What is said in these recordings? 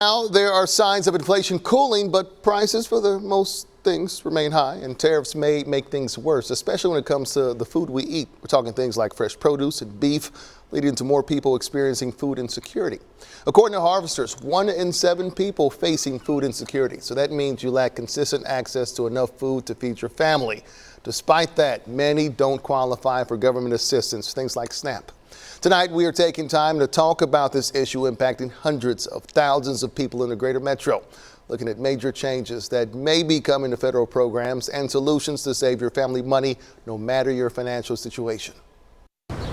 Now, there are signs of inflation cooling, but prices for the most things remain high, and tariffs may make things worse, especially when it comes to the food we eat. We're talking things like fresh produce and beef, leading to more people experiencing food insecurity. According to harvesters, 1 in 7 people facing food insecurity. So that means you lack consistent access to enough food to feed your family. Despite that, many don't qualify for government assistance, things like SNAP. Tonight, we are taking time to talk about this issue impacting hundreds of thousands of people in the greater metro, looking at major changes that may be coming to federal programs and solutions to save your family money, no matter your financial situation.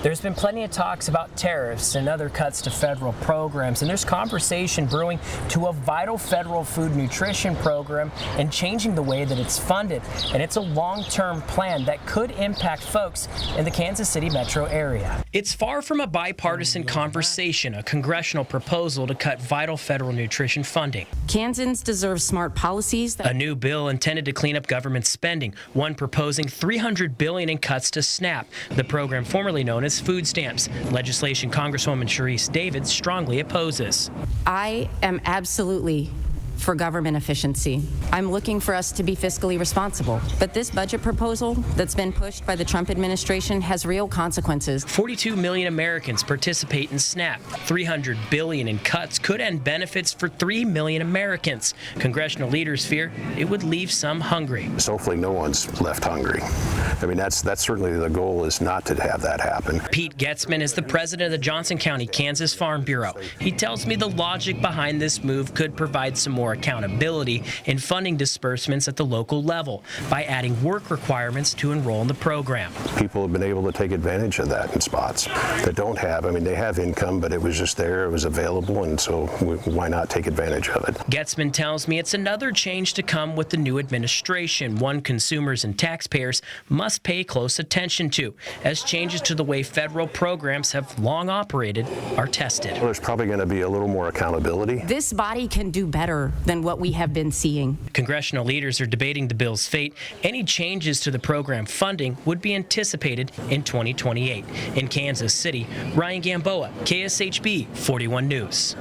There's been plenty of talks about tariffs and other cuts to federal programs, and there's conversation brewing to a vital federal food nutrition program and changing the way that it's funded. And it's a long-term plan that could impact folks in the Kansas City metro area. It's far from a bipartisan conversation, a congressional proposal to cut vital federal nutrition funding. Kansans deserve smart policies. A new bill intended to clean up government spending, one proposing $300 billion in cuts to SNAP, the program formerly known as food stamps. Legislation Congresswoman Sharice Davids strongly opposes. I am absolutely for government efficiency. I'm looking for us to be fiscally responsible. But this budget proposal that's been pushed by the Trump administration has real consequences. 42 million Americans participate in SNAP. $300 billion in cuts could end benefits for 3 million Americans. Congressional leaders fear it would leave some hungry. So hopefully no one's left hungry. I mean, that's certainly the goal, is not to have that happen. Pete Getzman is the president of the Johnson County Kansas Farm Bureau. He tells me the logic behind this move could provide some more accountability in funding disbursements at the local level by adding work requirements to enroll in the program. People have been able to take advantage of that in spots that don't have. I mean, they have income, but it was just there, it was available, and so why not take advantage of it? Getzman tells me it's another change to come with the new administration, one consumers and taxpayers must pay close attention to, as changes to the way federal programs have long operated are tested. Well, there's probably going to be a little more accountability. This body can do better than what we have been seeing. Congressional leaders are debating the bill's fate. Any changes to the program funding would be anticipated in 2028. In Kansas City, Ryan Gamboa, KSHB 41 News.